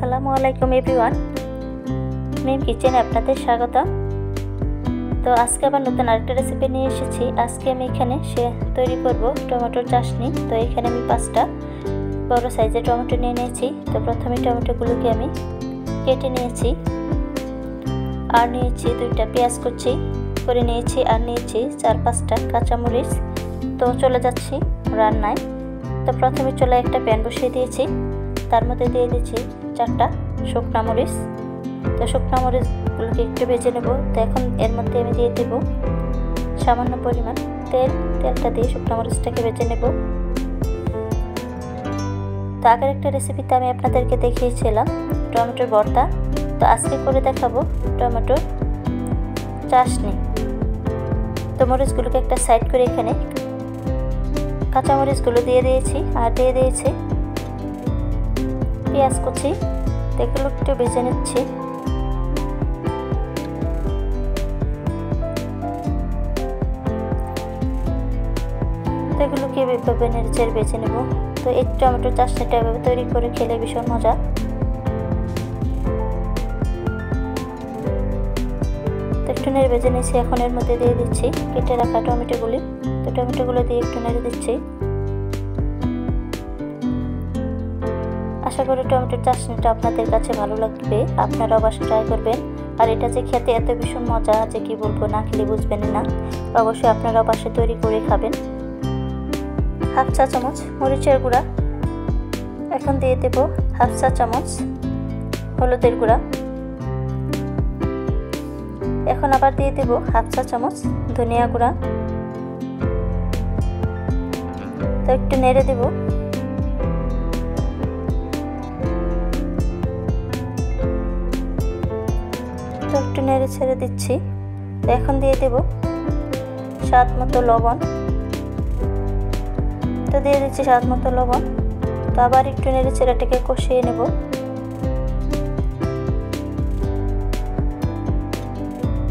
আসসালামু আলাইকুম এভরিওয়ান, মিম কিচেনে আপনাদের স্বাগত। তো আজকে আবার নতুন আরেকটা রেসিপি নিয়ে এসেছি। আজকে আমি এখানে তৈরি করব টমেটোর চাটনি। তো এখানে আমি 5টা বড় সাইজের টমেটো নিয়ে নিয়েছি। তো প্রথমে টমেটোগুলোকে আমি কেটে নিয়েছি, আর নিয়েছি 2টা পেঁয়াজ কুচি করে নিয়েছি, আর নিয়েছি 4-5টা কাঁচামরিচ। তো চলে যাচ্ছি রান্নায়। তো প্রথমে চলে একটা প্যান বসিয়ে দিয়েছি, তার মধ্যে দিয়ে দিচ্ছি 4টা শুকনো মরিচ। তো শুকনো মরিচগুলোকে একটু ভেজে নেব। তো এখন এর মধ্যে আমি দিয়ে দেব সামান্য পরিমাণ তেলটা দিয়ে শুকনো মরিচটাকে ভেজে নেব। তো আগের একটা রেসিপিতে আমি আপনাদেরকে দেখিয়েছিলাম টমেটোর ভর্তা, তো আজকে করে দেখাবো টমেটোর চাটনি। তো মরিচগুলোকে একটা সাইড করে এখানে কাঁচামরিচগুলো দিয়ে দিয়েছি, আর দিয়ে দিয়েছি পেঁয়াজ কুচি। এগুলো একটু ভেজে নিচ্ছি। এগুলোকে এভাবে নেড়ে বেছে নেব। তো এই টমেটো চাটনিটা এভাবে তৈরি করে খেলে ভীষণ মজা। তো একটু নেড়ে ভেজে নিচ্ছি। এখন এর মধ্যে দিয়ে দিচ্ছি কেটে রাখা টমেটোগুলি। তো টমেটোগুলো দিয়ে একটু নেড়ে দিচ্ছি। আশা করি টমেটোর চাটনিটা আপনাদের কাছে ভালো লাগবে, আপনারাও বাসায় ট্রাই করবেন। আর এটা যে খেতে এত ভীষণ মজা যে কি বলবো, না খেলে বুঝবেন না। অবশ্যই আপনারাও বাসায় তৈরি করে খাবেন। 1/2 চা চামচ মরিচের গুঁড়া, এখন দিয়ে দেব 1/2 চা চামচ হলুদের গুঁড়া, এখন আবার দিয়ে দেব 1/2 চা চামচ ধনিয়া গুঁড়া। তো একটু নেড়ে দেব। তো একটু নেড়ে ছেড়ে দিচ্ছি। তো এখন দিয়ে দেব স্বাদ মতো লবণ। তো দিয়ে দিচ্ছি স্বাদ মতো লবণ। তো আবার একটু নেড়ে ছেড়েটাকে কষিয়ে নেব।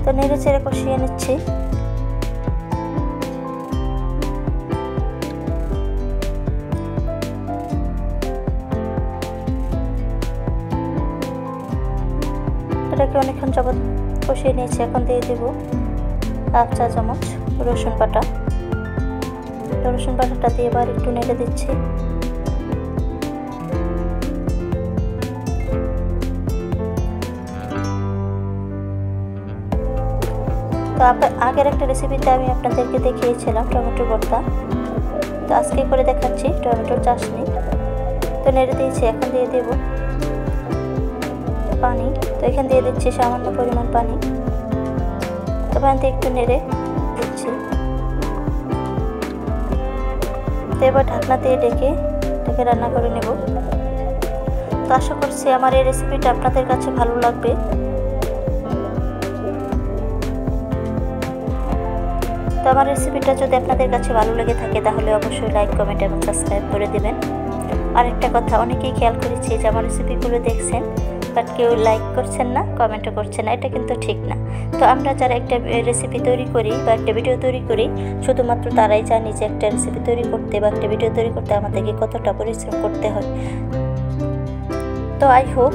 তো নেড়ে ছেড়ে কষিয়ে নিচ্ছি। এটাকে অনেকক্ষণ যাবত কষিয়ে নিয়েছি। এখন দিয়ে দেব 1/2 চা চামচ রসুন বাটা। রসুন বাটাটা দিয়ে এবার একটু নেড়ে দিচ্ছি। তো আগের একটা রেসিপিতে আমি আপনাদেরকে দেখিয়েছিলাম টমেটো ভর্তা, তো আজকে করে দেখাচ্ছি টমেটোর চাটনি। তো নেড়ে দিয়েছি। এখন দিয়ে দেব পানি। তো এখানে দিয়ে দিচ্ছি সামান্য পরিমাণ পানি। তো পানিতে একটু নেড়ে দিচ্ছি। তো এবার ঢাকনা দিয়ে ঢেকে রান্না করে নেব। তো আশা করছি আমার এই রেসিপিটা আপনাদের কাছে ভালো লাগবে। তো আমার রেসিপিটা যদি আপনাদের কাছে ভালো লেগে থাকে তাহলে অবশ্যই লাইক, কমেন্ট এবং সাবস্ক্রাইব করে দেবেন। আরেকটা কথা, অনেকেই খেয়াল করেছি যে আমার রেসিপিগুলো দেখছেন বাট কেউ লাইক করছেন না, কমেন্টও করছেন না। এটা কিন্তু ঠিক না। তো আমরা যারা একটা রেসিপি তৈরি করি বা একটা ভিডিও তৈরি করি, শুধুমাত্র তারাই জানি যে একটা রেসিপি তৈরি করতে বা একটা ভিডিও তৈরি করতে আমাদেরকে কতটা পরিশ্রম করতে হয়। তো আই হোপ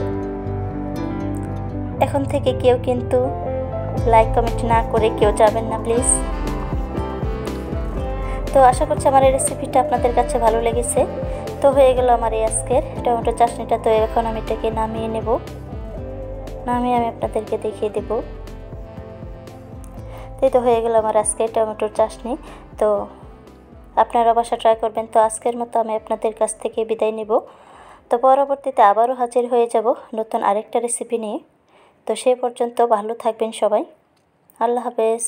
এখন থেকে কেউ কিন্তু লাইক কমেন্ট না করে কেউ যাবেন না প্লিজ। তো আশা করছি আমার এই রেসিপিটা আপনাদের কাছে ভালো লেগেছে। তো হয়ে গেল আমার এই আজকের টমেটো চাটনিটা। তো এখন আমি এটাকে নামিয়ে নেব। নামিয়ে আমি আপনাদেরকে দেখিয়ে দেব। তো হয়ে গেল আমার আজকের টমেটোর চাটনি। তো আপনারা বাসা ট্রাই করবেন। তো আজকের মতো আমি আপনাদের কাছ থেকে বিদায় নেব। তো পরবর্তীতে আবারও হাজির হয়ে যাব নতুন আরেকটা রেসিপি নিয়ে। তো সে পর্যন্ত ভালো থাকবেন সবাই। আল্লাহ হাফেজ।